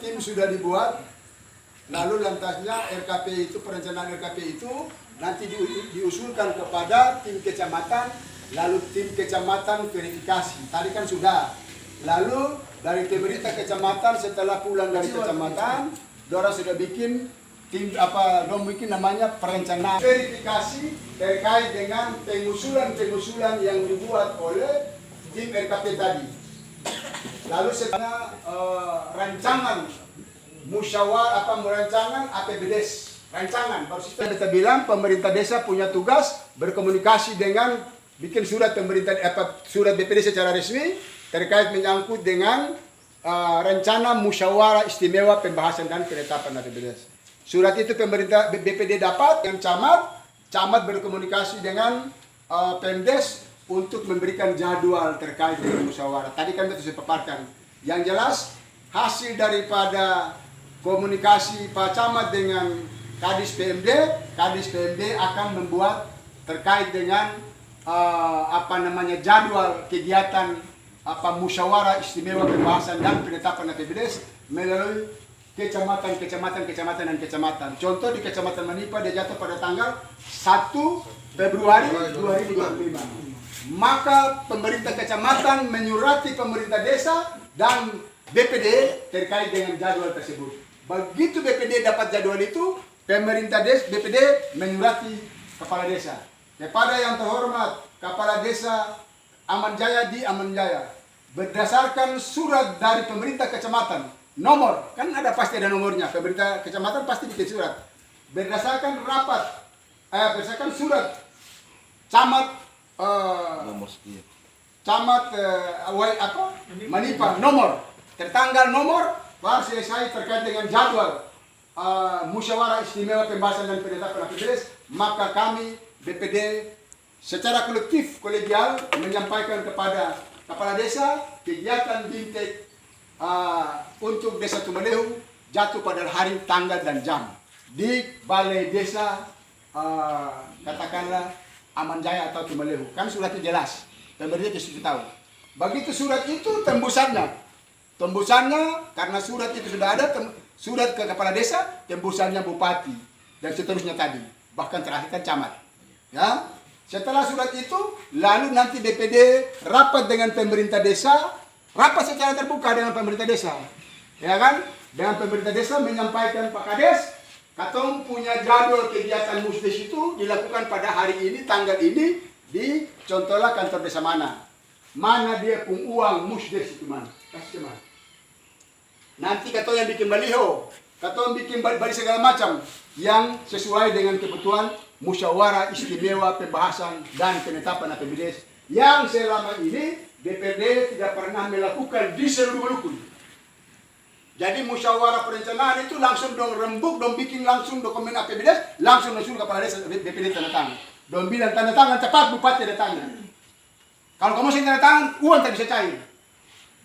tim sudah dibuat, lalu lantasnya RKP itu, perencanaan RKP itu nanti diusulkan kepada tim kecamatan, lalu tim kecamatan verifikasi. Tadi kan sudah. Lalu dari pemerintah kecamatan setelah pulang dari kecamatan, Dora sudah bikin tim bikin namanya perencanaan verifikasi terkait dengan pengusulan yang dibuat oleh tim RKP tadi. Lalu setelah rancangan rancangan APBDes, rancangan. Baru kita bilang pemerintah desa punya tugas berkomunikasi dengan bikin surat surat BPD secara resmi terkait menyangkut dengan rencana musyawarah istimewa pembahasan dan penetapan APBDes. Surat itu pemerintah BPD dapat dengan camat berkomunikasi dengan Pemdes untuk memberikan jadwal terkait dengan musyawarah. Tadi kan itu saya paparkan. Yang jelas hasil daripada komunikasi Pak Camat dengan Kadis PMD akan membuat terkait dengan jadwal kegiatan musyawarah istimewa pembahasan dan penetapan APBDes melalui kecamatan. Contoh di Kecamatan Manipa dia jatuh pada tanggal 1 Februari 2025. Maka pemerintah kecamatan menyurati pemerintah desa dan BPD terkait dengan jadwal tersebut. Begitu BPD dapat jadwal itu, pemerintah BPD menyurati kepala desa. Kepada yang terhormat Kepala Desa Amanjaya di Amanjaya, berdasarkan surat dari pemerintah kecamatan, nomor, kan pasti ada nomornya, pemerintah kecamatan pasti bikin surat. Berdasarkan berdasarkan surat Camat Manipa nomor tertanggal nomor baru selesai terkait dengan jadwal musyawarah istimewa pembahasan dan penetapan APBDes, maka kami BPD secara kolegial menyampaikan kepada kepala desa kegiatan bintek untuk desa Tumalehu jatuh pada hari, tanggal dan jam di balai desa katakanlah Amanjaya atau Tumalehu. Kan suratnya jelas, pemerintah sudah tahu. Begitu surat itu tembusannya karena surat itu sudah ada, surat ke kepala desa, tembusannya bupati dan seterusnya tadi, bahkan terakhir kan camat. Ya, setelah surat itu, lalu nanti BPD rapat dengan pemerintah desa, rapat secara terbuka dengan pemerintah desa, ya kan? Dengan pemerintah desa menyampaikan Pak Kades, katong punya jadwal kegiatan musdes itu dilakukan pada hari ini, tanggal ini, di contohnya kantor desa mana. Mana dia pun uang musdes itu mana? Kasih mana? Nanti katong yang bikin baliho, katong bikin balik segala macam yang sesuai dengan kebutuhan musyawarah istimewa pembahasan dan penetapan APBDes yang selama ini DPRD tidak pernah melakukan di seluruh Maluku. Jadi musyawarah perencanaan itu langsung dong rembuk, dong bikin langsung dokumen APBDes, langsung langsung kepala desa BPD tanda tangan. Dong bilang tanda tangan cepat bupati tanda tangan. Kalau kamu sih tanda tangan, uang tak bisa cair.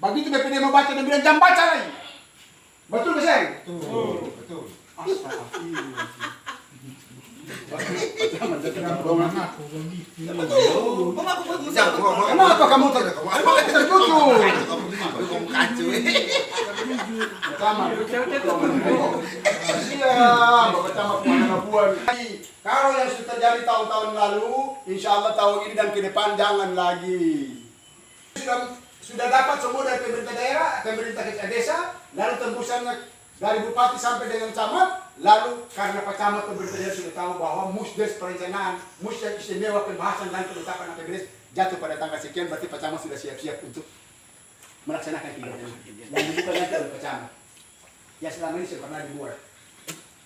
Begitu BPD mau baca dan bilang jam baca lagi. Betul ke saya? Betul. Kenapa kamu tertutup? Kalau yang sudah terjadi tahun-tahun lalu, insya Allah tahun ini dan ke depan jangan lagi. Sudah dapat semua dari pemerintah daerah, pemerintah desa, lalu tembusannya dari bupati sampai dengan camat, lalu karena Pak Camat pemerintah daerah sudah tahu bahwa musdes perencanaan, musdes istimewa pembahasan dan penetapan APBDes jatuh pada tanggal sekian, berarti Pak Camat sudah siap-siap untuk melaksanakan kegiatan yang dibuka nanti oleh Pak Camat. Ya selama ini sudah pernah dibuat.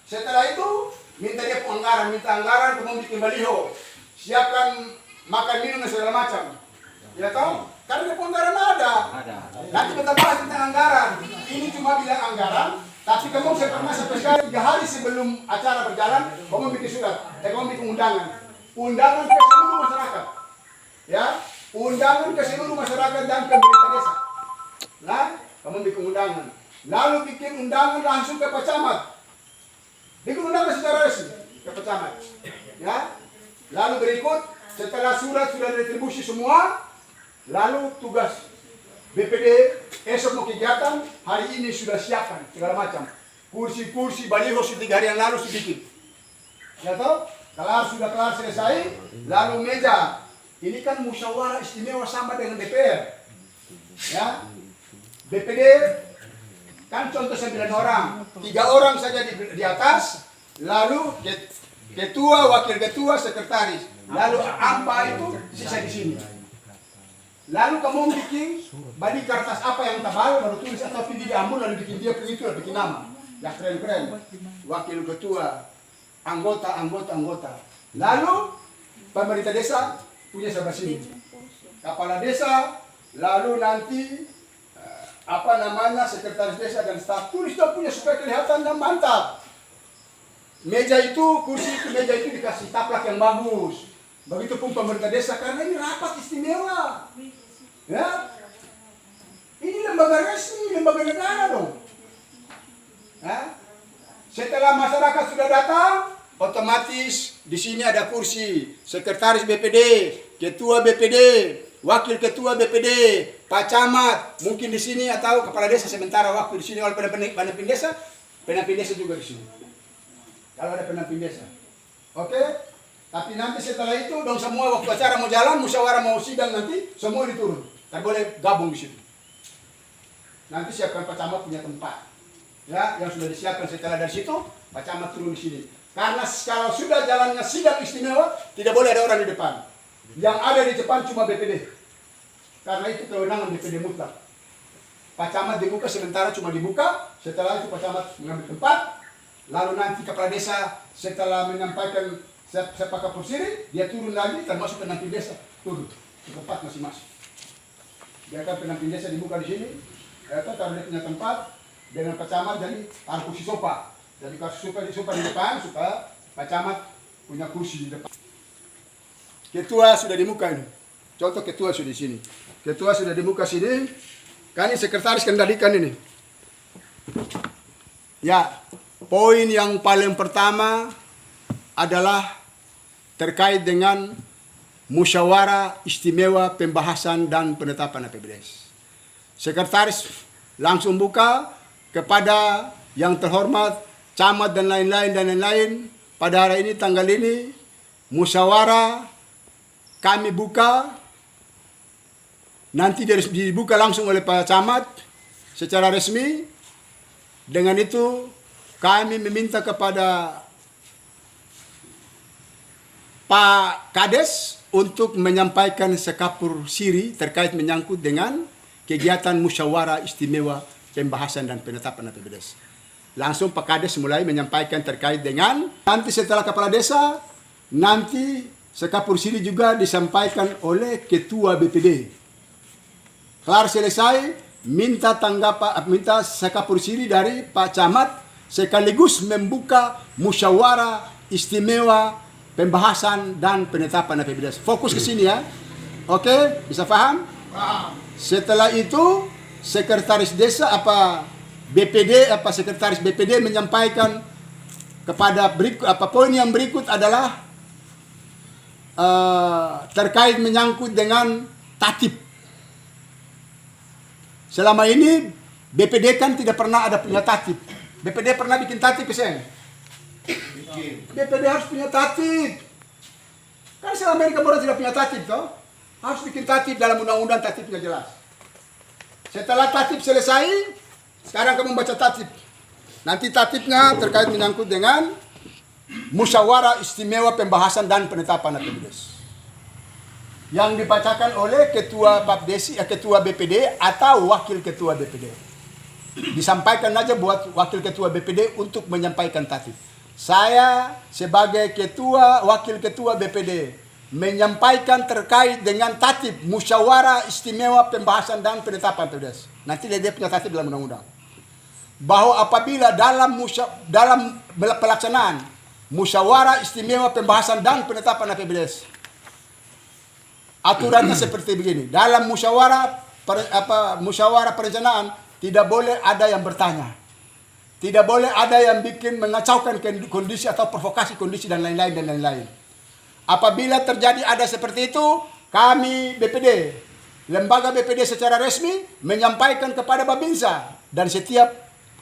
Setelah itu minta dia anggaran, kemudian bikin baliho, siapkan makan minum dan segala macam. Ya tahu? Karena anggaran ada. Nanti kita bahas tentang anggaran. Ini cuma bilang anggaran, tapi kamu pernah sampai sekali 3 hari sebelum acara berjalan, kamu bikin surat, kamu bikin undangan ke seluruh masyarakat, ya, undangan ke seluruh masyarakat dan pemerintah desa. Nah, kamu bikin undangan, lalu bikin undangan langsung ke Pak Camat, bikin undangan secara resmi ke Pak Camat, ya. Lalu berikut setelah surat sudah distribusi semua, lalu tugas BPD esok mau kegiatan, hari ini sudah siapkan segala macam. Kursi-kursi, baliho sudah 3 hari yang lalu sudah bikin. Ya toh? Sudah kelar selesai, lalu meja. Ini kan musyawarah istimewa sama dengan DPR. Ya, BPD kan contoh 9 orang, 3 orang saja di atas, lalu ketua, wakil ketua, sekretaris, lalu AMPA itu sisa di sini. Lalu kamu bikin bagi kertas apa yang tebal, baru tulis atau pergi diambil, lalu bikin dia begitu, bikin nama, yang keren-keren, wakil ketua, anggota. Lalu pemerintah desa punya sebelah sini, kepala desa, lalu nanti sekretaris desa dan staf tulis dia punya supaya kelihatannya mantap. Meja itu, kursi itu, meja itu dikasih taplak yang bagus. Begitupun pemerintah desa karena ini rapat istimewa. Ya, ini lembaga resmi, lembaga negara dong. Ya? Setelah masyarakat sudah datang, otomatis di sini ada kursi sekretaris BPD, ketua BPD, wakil ketua BPD, Pak Camat, mungkin di sini atau kepala desa sementara waktu di sini oleh pendamping desa juga di sini. Kalau ada pendamping desa, oke. Tapi nanti setelah itu, dong semua waktu acara mau jalan, musyawarah mau sidang nanti, semua diturun. Tak boleh gabung di situ. Nanti siapkan Pak Camat punya tempat. Ya, yang sudah disiapkan setelah dari situ, Pak Camat turun di sini. Karena kalau sudah jalannya sidang istimewa, tidak boleh ada orang di depan. Yang ada di depan cuma BPD. Karena itu kewenangan BPD mutlak. Pak Camat dibuka sementara cuma dibuka, setelah itu Pak Camat mengambil tempat, lalu nanti kepala desa setelah menyampaikan sepakat persiri, dia turun lagi, termasuk pendamping desa turun ke tempat masing-masing. Biarkan pendamping desa dibuka di sini, taruh dia punya tempat dengan Pak Camat, jadi taruh kursi sofa. Jadi sofa di depan supaya Pak Camat punya kursi di depan. Ketua sudah di muka ini. Contoh ketua sudah di sini. Ketua sudah di muka sini. Kan ini sekretaris kendalikan ini. Ya, poin yang paling pertama adalah terkait dengan musyawarah istimewa pembahasan dan penetapan APBDes. Sekretaris langsung buka kepada yang terhormat camat dan lain-lain. Pada hari ini tanggal ini musyawarah kami buka, nanti dibuka langsung oleh Pak Camat secara resmi. Dengan itu kami meminta kepada Pak Kades untuk menyampaikan sekapur siri terkait menyangkut dengan kegiatan musyawarah istimewa pembahasan dan penetapan APBDes. Langsung Pak Kades mulai menyampaikan terkait dengan nanti setelah kepala desa, nanti sekapur siri juga disampaikan oleh ketua BPD. Kelar selesai, minta sekapur siri dari Pak Camat sekaligus membuka musyawarah istimewa pembahasan dan penetapan APBDes. Fokus ke sini ya. Oke, bisa paham? Setelah itu sekretaris desa sekretaris BPD menyampaikan kepada poin yang berikut adalah terkait menyangkut dengan tatib. Selama ini BPD kan tidak pernah ada punya tatib. BPD pernah bikin tatib, Seng? BPD harus punya tatib. Kan selama ini kamu tidak punya tatib, toh? Harus bikin tatib dalam undang-undang, tatibnya jelas. Setelah tatib selesai, sekarang kamu baca tatib. Nanti tatibnya terkait menyangkut dengan musyawarah istimewa pembahasan dan penetapan APBDes. Yang dibacakan oleh ketua Babdesi, ketua BPD atau wakil ketua BPD. Disampaikan aja buat wakil ketua BPD untuk menyampaikan tatib. Saya sebagai wakil ketua BPD menyampaikan terkait dengan tatib musyawarah istimewa pembahasan dan penetapan APBDes. Nanti dia punya tatib dalam undang-undang. Bahwa apabila dalam pelaksanaan musyawarah istimewa pembahasan dan penetapan APBDes, aturannya seperti begini. Dalam musyawarah perencanaan tidak boleh ada yang bertanya. Tidak boleh ada yang bikin mengacaukan kondisi atau provokasi kondisi dan lain-lain. Apabila terjadi ada seperti itu, kami BPD lembaga BPD secara resmi menyampaikan kepada Babinsa, dan setiap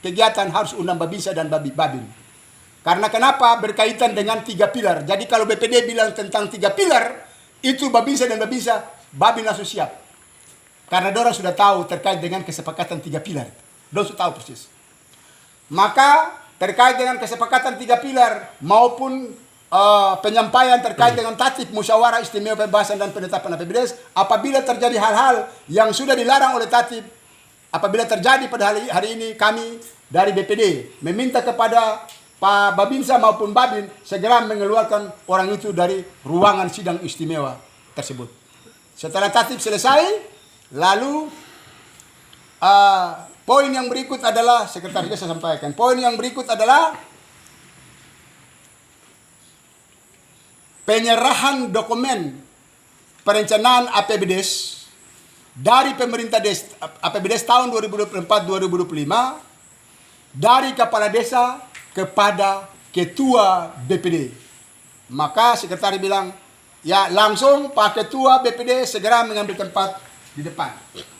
kegiatan harus undang Babinsa dan Babin. Karena kenapa? Berkaitan dengan 3 pilar. Jadi kalau BPD bilang tentang 3 pilar, itu Babinsa dan Babin langsung siap. Karena dorang sudah tahu terkait dengan kesepakatan 3 pilar. Dorang sudah tahu persis. Maka terkait dengan kesepakatan 3 pilar maupun penyampaian terkait dengan tatib musyawarah istimewa pembahasan dan penetapan APBDes, apabila terjadi hal-hal yang sudah dilarang oleh tatib, apabila terjadi pada hari ini, kami dari BPD meminta kepada Pak Babinsa maupun Babin segera mengeluarkan orang itu dari ruangan sidang istimewa tersebut. Setelah tatib selesai, lalu poin yang berikut adalah, sekretaris saya sampaikan, poin yang berikut adalah penyerahan dokumen perencanaan APBDes dari pemerintah desa, APBDes tahun 2024-2025 dari kepala desa kepada ketua BPD. Maka sekretaris bilang, ya langsung Pak Ketua BPD segera mengambil tempat di depan.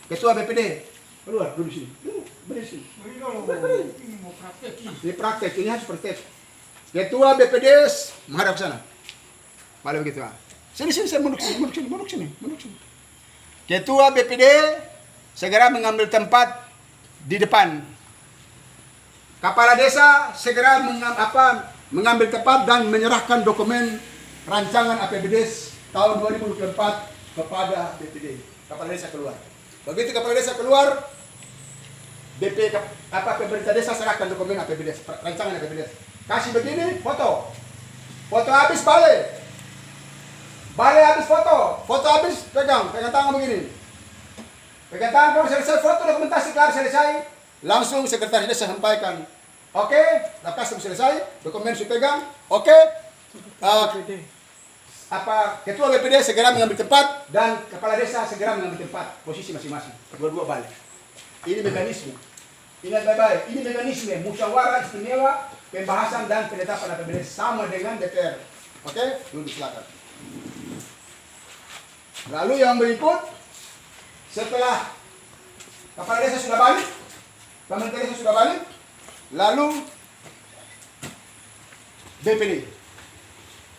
Ketua BPD, keluar dulu sini. Dulu, berdiri sini. Ini praktek, ini harus praktek. Ketua BPD menghadap ke sana. Malah begitu. Sini saya mundur sini. Ketua BPD segera mengambil tempat di depan. Kepala desa segera mengambil tempat dan menyerahkan dokumen rancangan APBDes tahun 2024 kepada BPD. Kepala desa keluar. Begitu kepala desa keluar, pemerintah desa serahkan dokumen APBDes, rancangan APBDes. Kasih begini, foto habis balik. Balik habis foto habis pegang tangan begini. Pegang tangan, kalau selesai foto dokumentasi kelar selesai, langsung sekretaris desa sampaikan. Oke, lepas selesai, dokumen sudah pegang. Oke. Ketua BPD segera mengambil tempat dan kepala desa segera mengambil tempat posisi masing-masing. Dua-dua balik. Ini mekanisme. Ingat baik-baik, ini mekanisme musyawarah istimewa pembahasan dan penetapan APBD sama dengan DPR. Oke, duduk silakan. Lalu yang berikut, setelah kepala desa sudah balik, pemerintah desa sudah balik, lalu BPD.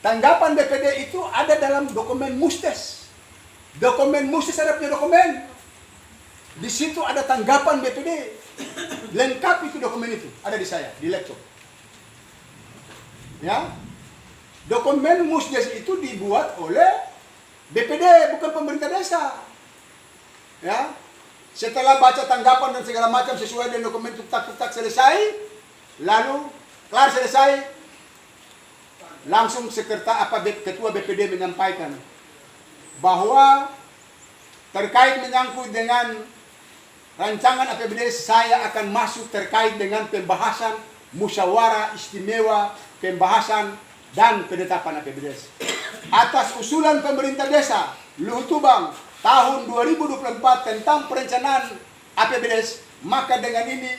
Tanggapan BPD itu ada dalam dokumen Mustes. Dokumen Mustes ada punya dokumen. Di situ ada tanggapan BPD. Lengkap itu dokumen itu, ada di saya, di laptop. Ya. Dokumen Mustes itu dibuat oleh BPD, bukan pemerintah desa. Ya. Setelah baca tanggapan dan segala macam sesuai dengan dokumen tutak selesai, lalu kelar selesai, langsung ketua BPD menyampaikan bahwa terkait menyangkut dengan rancangan APBD, saya akan masuk terkait dengan pembahasan musyawarah istimewa pembahasan dan penetapan APBD. Atas usulan pemerintah desa Luhut Tubang tahun 2024 tentang perencanaan APBD, maka dengan ini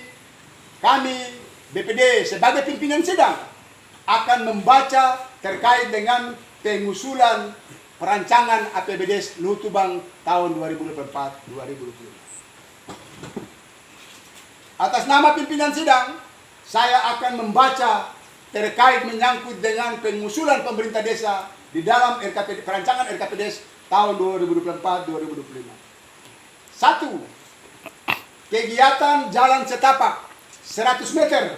kami BPD sebagai pimpinan sidang akan membaca terkait dengan pengusulan perancangan APBD Luhut Tubang tahun 2024-2025. Atas nama pimpinan sidang, saya akan membaca terkait menyangkut dengan pengusulan pemerintah desa di dalam perancangan RKPD tahun 2024-2025. 1. Kegiatan jalan setapak 100 meter.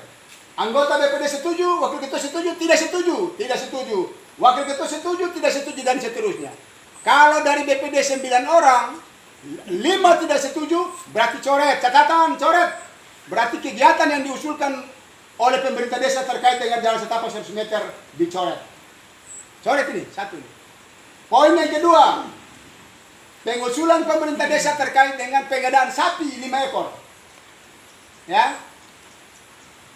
Anggota BPD setuju, wakil ketua setuju, tidak setuju, tidak setuju. Wakil ketua setuju, tidak setuju, dan seterusnya. Kalau dari BPD 9 orang, 5 tidak setuju, berarti coret, catatan, coret. Berarti kegiatan yang diusulkan oleh pemerintah desa terkait dengan jalan setapak 100 meter dicoret. Coret ini, satu. Poin yang kedua, pengusulan pemerintah desa terkait dengan pengadaan sapi 5 ekor. Ya.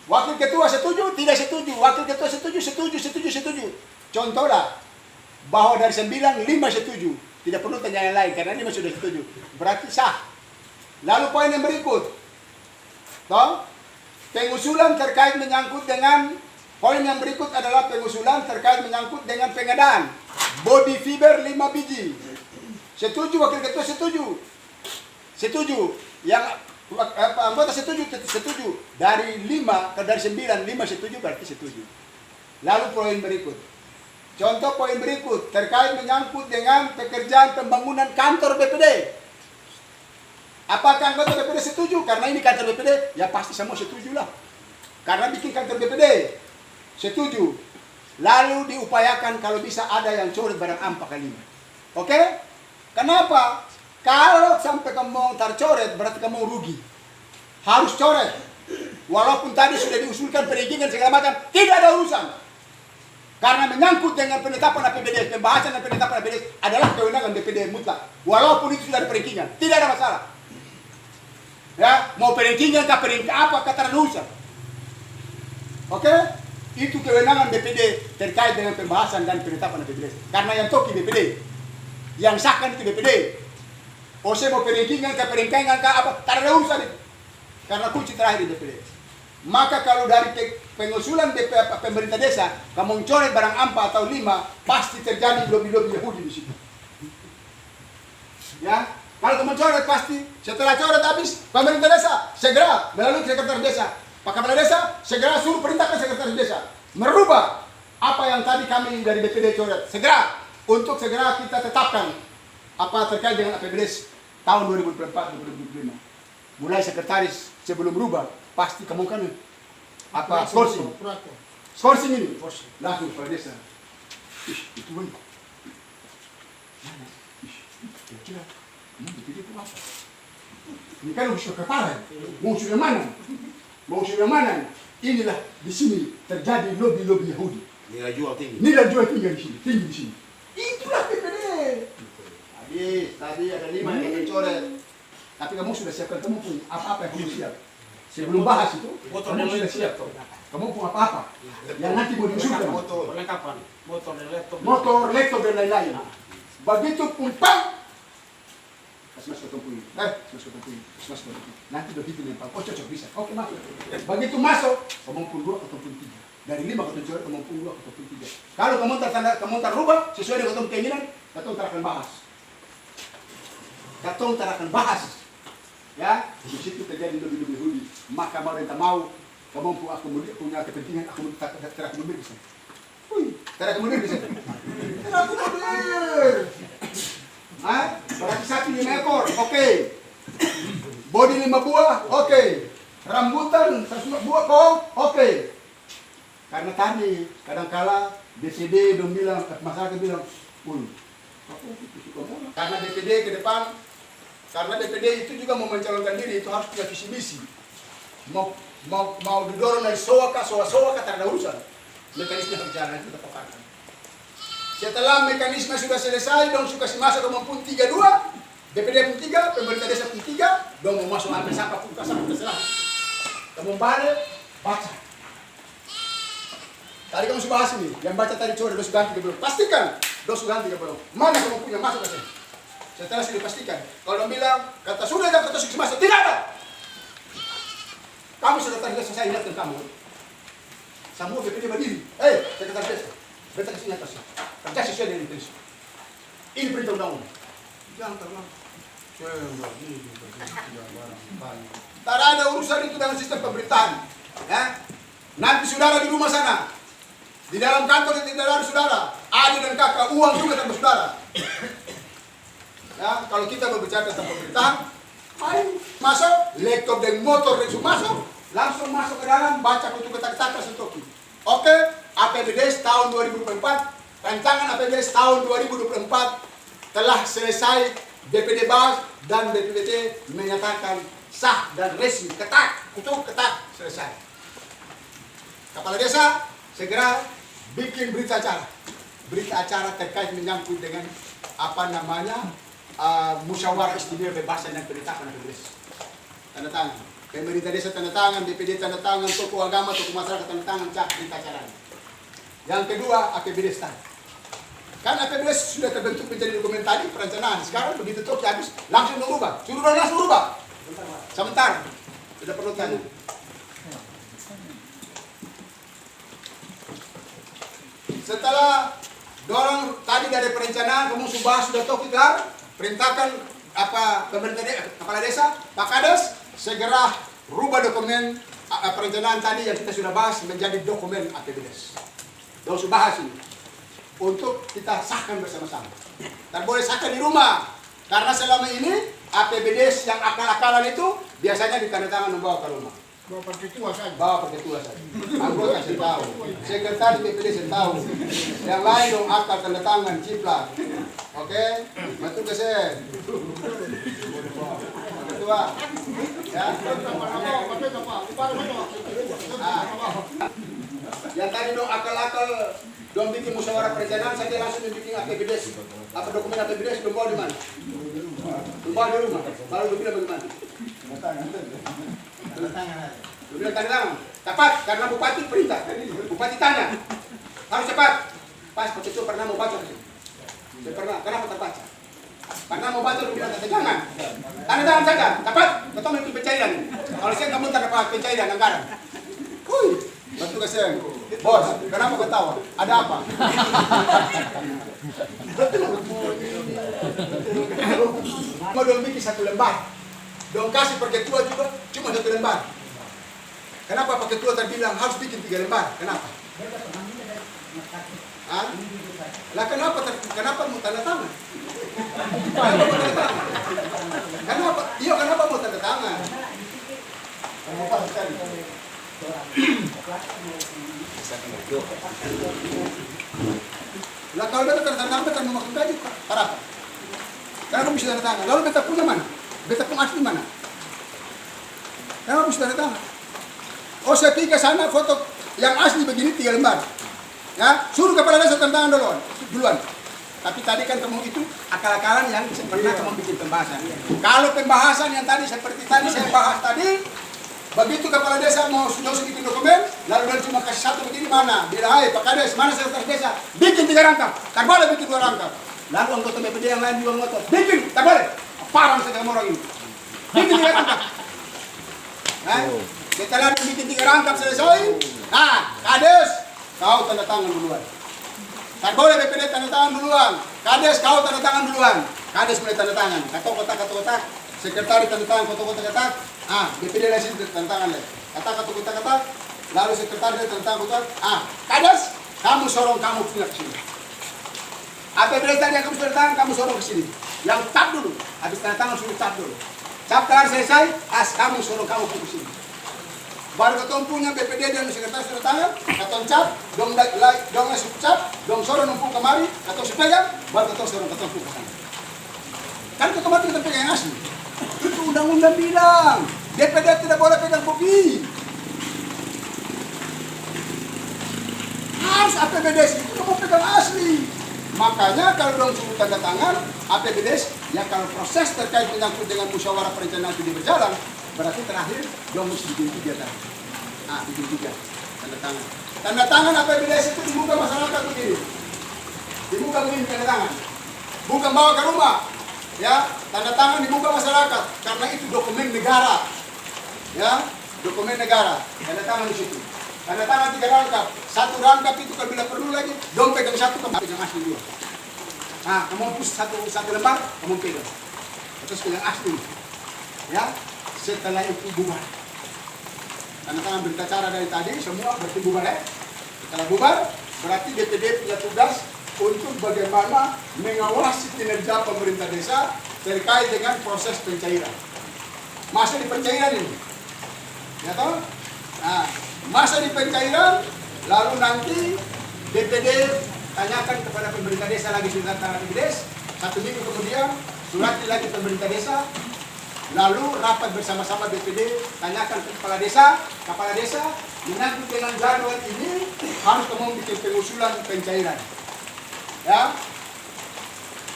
Wakil ketua setuju, tidak setuju. Wakil ketua setuju, setuju. Contohlah, bahwa dari 9, 5 setuju. Tidak perlu tanya yang lain, karena 5 sudah setuju. Berarti sah. Lalu poin yang berikut. Toh? Pengusulan terkait menyangkut dengan, poin yang berikut adalah pengusulan terkait menyangkut dengan pengadaan body fiber 5 biji. Setuju, wakil ketua setuju. setuju. Yang anggota setuju dari 5 ke dari 9, 5 setuju berarti setuju. Lalu poin berikut. Contoh poin berikut terkait menyangkut dengan pekerjaan pembangunan kantor BPD. Apakah anggota BPD setuju? Karena ini kantor BPD, ya pasti semua setuju lah. Karena bikin kantor BPD, setuju. Lalu diupayakan kalau bisa ada yang coret barang ampa kali ini. Oke? Kenapa? Kalau sampai kamu tercoret, berarti kamu rugi. Harus coret. Walaupun tadi sudah diusulkan perizinan segala macam, tidak ada urusan. Karena menyangkut dengan penetapan APBD, pembahasan dan penetapan APBD adalah kewenangan BPD mutlak. Walaupun itu sudah ada perizinan, tidak ada masalah. Ya, mau perizinan kah apa kata urusan. Oke? Itu kewenangan BPD terkait dengan pembahasan dan penetapan APBD. Karena yang toki BPD, yang sahkan itu BPD. OC mau perizinan kah apa, tak ada urusan itu. Karena kunci terakhir di BPD. Maka kalau dari pengusulan pemerintah desa, kamu coret barang ampa atau 5, pasti terjadi lobby-lobby Yahudi di situ. Ya, kalau kamu coret pasti setelah coret habis pemerintah desa segera melalui sekretaris desa, Pak Kepala Desa segera suruh perintahkan sekretaris desa merubah apa yang tadi kami dari BPD coret segera untuk segera kita tetapkan apa terkait dengan APBD tahun 2024-2025. Mulai sekretaris sebelum berubah pasti kamu kan apa sourcing ini langsung Kepala Desa. Itu mana? Kira-kira BPD itu apa? Ini kan usul kepala, mau usul yang mana? Mau usul yang mana? Inilah di sini terjadi lobby-lobby Yahudi. Nilai jual tinggi. Nilai jual tinggi di sini, tinggi di sini. Itulah BPD. Tadi ada 5 yang mencoret. Tapi kamu sudah siapkan, kamu pun apa-apa yang kamu siap. Sebelum bahas itu, kamu sudah siap. Kamu pun apa-apa yang nanti mau diusulkan. Perlengkapan, motor, laptop dan lain-lain. Begitu pun pang. Masuk ke tumpul. Nanti begitu nih Pak. Oh cocok bisa. Oke masuk. Begitu masuk, kamu pun 2 atau pun 3. Dari 5 ke 7, kamu pun 2 atau pun 3. Kalau kamu terubah sesuai dengan kamu keinginan, kamu akan bahas. Kamu akan bahas. Ya, di situ terjadi lebih Yahudi. Maka pemerintah mau, kamu punya kepentingan, aku terakomodir bisa. Terakomodir bisa. Terakomodir. Berarti sapi 5 ekor, oke. Bodi 5 buah, oke. Rambutan 100 buah kong, oke. Karena tadi kadangkala BCD dong bilang, masyarakat bilang, karena BPD ke depan, karena BPD itu juga mau mencalonkan diri, itu harus punya visi misi. Mau didorong dari soa kah tak ada urusan. Mekanisme harus jalan, itu kita paparkan. Setelah mekanisme sudah selesai, dong suka masuk ke pun 32, BPD pun 3, pemerintah desa pun 3, dong mau masuk ambil sampah pun kasar pun terserah. Kamu balik, baca. Tadi kamu sudah bahas ini, yang baca tadi coba, sudah ganti ke belum. Pastikan, sudah ganti ke belum. Mana kamu punya masuk ke sini? Setelah sudah pastikan, kalau bilang, kata sudah dan kata sudah masuk, tidak ada. Kamu sudah terbiasa saya ingatkan kamu. Semua BPD berdiri, sekretaris desa. Berita ke sini atas. Kerja sesuai dengan intensi. Ini perintah undang-undang. Jangan terlalu. Tak ada urusan itu dengan sistem pemerintahan. Ya? Nanti saudara di rumah sana, di dalam kantor di dalam saudara, adik dan kakak, uang juga tanpa saudara. Ya, kalau kita berbicara tentang pemerintahan, ayo masuk, laptop dan motor masuk, langsung masuk ke dalam, baca untuk ketak-ketak sentuh. Oke, APBD tahun 2024, rancangan APBD tahun 2024 telah selesai BPD bahas dan BPD menyatakan sah dan resmi, ketat, selesai. Kepala Desa segera bikin berita acara terkait menyangkut dengan musyawarah istimewa pembahasan dan penetapan APBD. Tanda tangan. Pemerintah desa tanda tangan, BPD tanda tangan, tokoh agama, tokoh masyarakat tanda tangan, berita acaranya. Yang kedua, APBD stand. Kan APBD sudah terbentuk menjadi dokumen tadi perencanaan. Sekarang begitu toki habis, langsung merubah. Suruh langsung merubah. Sebentar, tidak perlu tanya. Setelah dorong tadi dari perencanaan, kamu sudah toki kelar, perintahkan kepala desa, Pak Kades, segera rubah dokumen perencanaan tadi yang kita sudah bahas menjadi dokumen APBDes. Kita harus bahas ini untuk kita sahkan bersama-sama. Dan boleh sahkan di rumah, karena selama ini APBDes yang akal-akalan itu biasanya ditandatangan membawa ke rumah. Bawa perketua saja. Bawa perketua saja. Anggota saya tahu, sekretaris DPD saya tahu. Yang lain dong akal tanda tangan ciplak. Oke, betul ke saya? Ketua, ya. Yang tadi dong akal-akal dong bikin musyawarah perencanaan, saya langsung bikin APBDes. Apa dokumen APBDes dong bawa di mana? Bawa di rumah. Lalu bilang bagaimana? Lu bilang tanda tangan. Cepat, karena bupati perintah. Bupati tanya. Harus cepat. Pas waktu itu pernah mau baca. Saya pernah. Kenapa terbaca? Karena mau baca lu bilang jangan. Tanda tangan saja. Cepat. Betul itu pencairan. Kalau saya kamu terdapat pencairan anggaran. Betul ke saya? Bos, kenapa ketawa? Ada apa? Mau dong bikin satu lembar. Dong kasih perketua juga cuma 1 lembar. Kenapa perketua terbilang harus bikin 3 lembar? Kenapa? Hah? Lah kenapa mau tanda tangan? Kenapa? Iya, kenapa mau tanda tangan? Lah kalau beta tanda tangan beta mau makan gaji para apa? Kenapa bisa tanda tangan? Lalu beta punya mana? Beta pun asli mana? Kenapa bisa tanda tangan? Oh, saya tiga sana foto yang asli begini 3 lembar. Ya, suruh kepala desa tanda tangan duluan. Tapi tadi kan kamu itu akal-akalan yang pernah kamu bikin pembahasan. Kalau pembahasan yang tadi seperti tadi saya bahas tadi, begitu kepala desa mau sudah bikin dokumen, lalu dia cuma kasih satu begini mana? Bilang, hai Pak Kades, mana sekretaris desa? Bikin 3 rangkap, tak boleh bikin 2 rangkap. Lalu anggota BPD yang lain juga ngotot, bikin, tak boleh. Parang saja orang ini. Bikin 3 rangkap. Setelah bikin 3 rangkap selesai, nah Kades, kau tanda tangan duluan. Tak boleh BPD tanda tangan duluan. Kades, kau tanda tangan duluan. Kades mulai tanda tangan. Kata-kata, sekretaris tanda tangan, kata-kata. BPD lain tanda tangan lagi. Kata-kata. Lalu sekretaris tanda tangan. Kades, kamu sorong kamu pindah ke sini. APBD tadi yang kamu tanda tangan, kamu sorong ke sini. Yang cap dulu. Habis tanda tangan suruh cap dulu. Cap kelar selesai, kamu sorong kamu ke sini. Baru ketemu punya BPD dan sekretaris tanda tangan, katong cap, dong langsung cap, dong sorong numpuk kemari, katong sepegang, baru katong sorong katong numpuk ke sana. Kan ke kemari kita pegang yang asli. Itu undang-undang bilang, DPD tidak boleh pegang kopi. Harus APBDes itu kamu pegang asli. Makanya kalau dong suruh tanda tangan, APBDes, ya kalau proses terkait menyangkut dengan musyawarah perencanaan itu berjalan, berarti terakhir dong mesti bikin 3 tadi. Bikin 3 tanda tangan. Tanda tangan APBDes itu dibuka masyarakat begini. Dibuka begini tanda tangan. Bukan bawa ke rumah. Ya, tanda tangan dibuka masyarakat karena itu dokumen negara. Ya, dokumen negara. Tanda tangan di situ. Tanda tangan 3 rangkap. 1 rangkap itu kalau bila perlu lagi, dong pegang 1 kamu pegang asli 2. Kamu hapus satu lembar, kamu pegang. Terus pegang asli. Ya, setelah itu bubar. Tanda tangan berita acara dari tadi semua berarti bubar ya. Setelah bubar, berarti DPD punya tugas untuk bagaimana mengawasi kinerja pemerintah desa terkait dengan proses pencairan. Masa di pencairan ini, ya toh? Masa di pencairan, lalu nanti DPD tanyakan kepada pemerintah desa lagi surat tangan APBDes, 1 minggu kemudian surat lagi pemerintah desa. Lalu rapat bersama-sama BPD, tanyakan ke kepala desa menyangkut dengan jadwal ini harus kamu bikin pengusulan pencairan. Ya,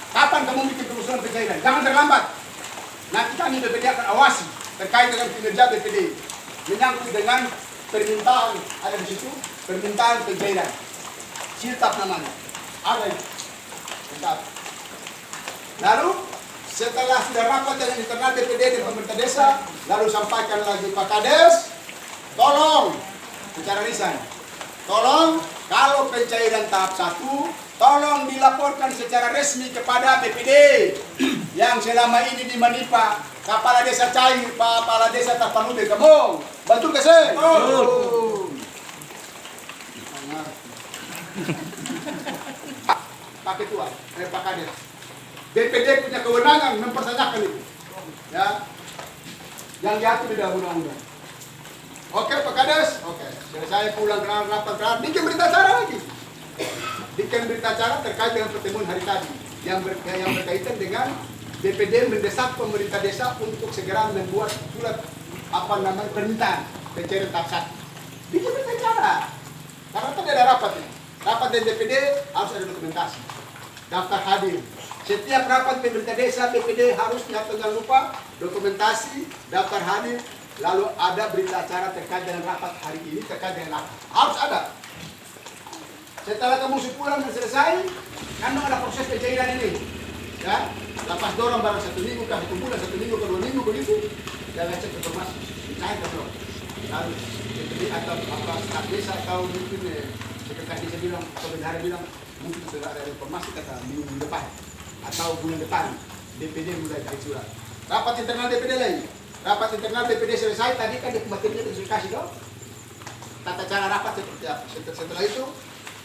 kapan kamu bikin pengusulan pencairan? Jangan terlambat. Nanti kami BPD akan awasi terkait dengan kinerja BPD menyangkut dengan permintaan ada di situ, permintaan pencairan. Siltap namanya, ada itu. Siltap. Lalu setelah sudah rapat dengan internal DPD dan pemerintah desa, lalu sampaikan lagi Pak Kades, tolong secara lisan, tolong kalau pencairan tahap 1, tolong dilaporkan secara resmi kepada BPD. yang selama ini di Manipa kepala desa cair, kepala desa terpanuti kebong. Betul ke sih? Betul. Pak Ketua, Pak Kades. DPD punya kewenangan mempertanyakan itu. Ya. Yang diatur di dalam undang-undang. Oke, Pak Kades. Oke. Selesai pulang rapat, bikin berita acara lagi. Bikin berita acara terkait dengan pertemuan hari tadi yang berkaitan dengan DPD mendesak pemerintah desa untuk segera membuat surat permintaan pencairan tahap 1. Bikin berita acara. Karena tadi ada rapat ini. Rapat dari DPD harus ada dokumentasi. Daftar hadir. Setiap rapat pemerintah desa DPD harus jangan lupa dokumentasi, daftar hadir, lalu ada berita acara terkait dengan rapat hari ini, terkait dengan rapat. Harus ada. Setelah kamu pulang dan selesai, kan ada proses pencairan ini. Ya, lepas dorong barang 1 minggu, kah 1 bulan, 1 minggu, ke 2 minggu begitu, jangan cek informasi, cair ke dorong. Lalu DPD atau staf desa atau mungkin sekretaris desa bilang, atau bendahara bilang, mungkin sudah ada informasi kata minggu depan atau bulan depan DPD mulai cari surat. Rapat internal DPD lagi. Rapat internal DPD selesai tadi kan materinya diskusi dong. Tata cara rapat seperti apa? Setelah itu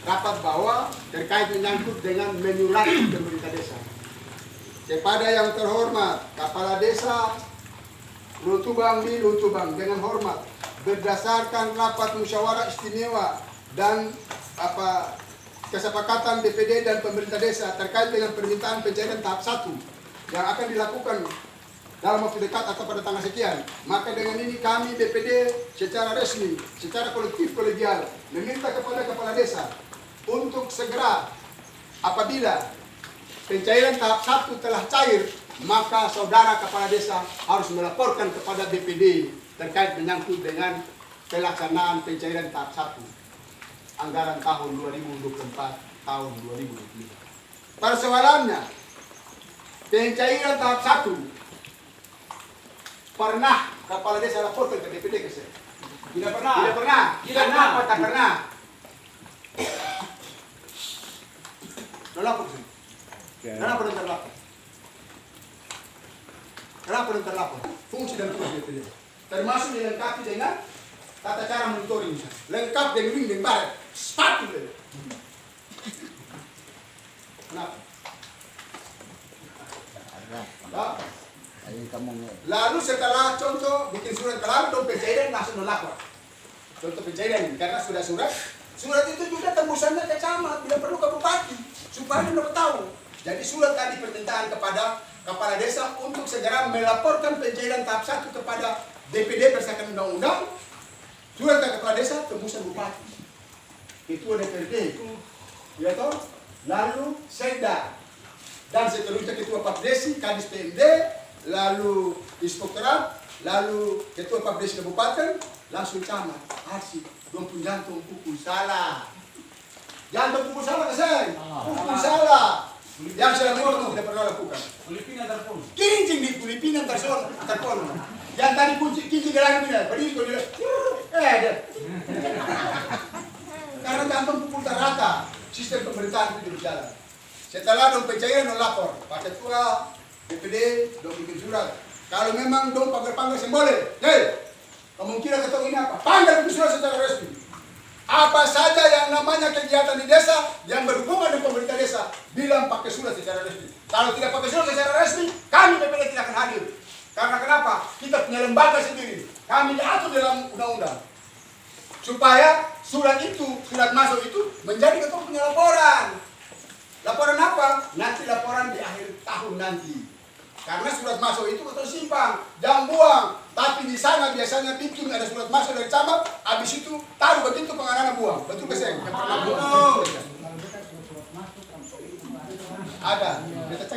rapat bawah terkait menyangkut dengan menyurati pemerintah desa. Kepada yang terhormat Kepala Desa Luntubang di Luntubang dengan hormat berdasarkan rapat musyawarah istimewa dan kesepakatan DPD dan pemerintah desa terkait dengan permintaan pencairan tahap 1 yang akan dilakukan dalam waktu dekat atau pada tanggal sekian. Maka dengan ini kami DPD secara resmi, secara kolektif kolegial meminta kepada kepala desa untuk segera apabila pencairan tahap 1 telah cair, maka saudara kepala desa harus melaporkan kepada DPD terkait menyangkut dengan pelaksanaan pencairan tahap 1 anggaran tahun 2024 tahun 2025. Persoalannya, pencairan tahap 1 pernah kepala desa laporkan ke DPD ke saya? Tidak pernah. Tidak pernah. Kenapa tak pernah? Lapor sih. Kenapa belum terlapor? Kenapa belum terlapor? Fungsi dan tugas DPD termasuk dilengkapi dengan tata cara monitoring, lengkap dengan link dan baret, sepatu deh. Kenapa? Lalu setelah contoh bikin surat kelar, dong pencairan langsung melapor. Contoh pencairan ini karena sudah surat itu juga tembusannya ke camat, tidak perlu ke bupati supaya mereka tahu. Jadi surat tadi permintaan kepada kepala desa untuk segera melaporkan pencairan tahap 1 kepada DPD berdasarkan undang-undang. Surat ke kepala desa tembusan bupati, ketua DPRD, ya toh, lalu Sekda, dan seterusnya ketua Papdesi, Kadis PMD, lalu Inspektorat, lalu ketua Papdesi Kabupaten, langsung camat, arsip, dong pun jantung pukul salah. Jantung pukul salah kesel, pukul salah. Yang selama itu tidak pernah lakukan. Filipina terpon. Kincing di Filipina terpon. Yang tadi kincing gelang ini, berdiri kalau dia, karena jantung pukul terrata, sistem pemerintahan itu berjalan. Setelah dong pencairan dong lapor, Pak Ketua DPD dong bikin surat. Kalau memang dong panggil semboleh, kemungkinan ketua ini apa? Panggil itu surat secara resmi. Apa saja yang namanya kegiatan di desa yang berhubungan dengan pemerintah desa, bilang pakai surat secara resmi. Kalau tidak pakai surat secara resmi, kami DPD tidak akan hadir. Karena kenapa? Kita punya lembaga sendiri. Kami diatur dalam undang-undang. Supaya surat masuk itu menjadi ketua punya laporan. Laporan apa? Nanti laporan di akhir tahun nanti. Karena surat masuk itu ketua simpang, jangan buang. Tapi di sana biasanya bikin ada surat masuk dari camat, habis itu taruh begitu pengarana buang. Betul ke saya? Ada.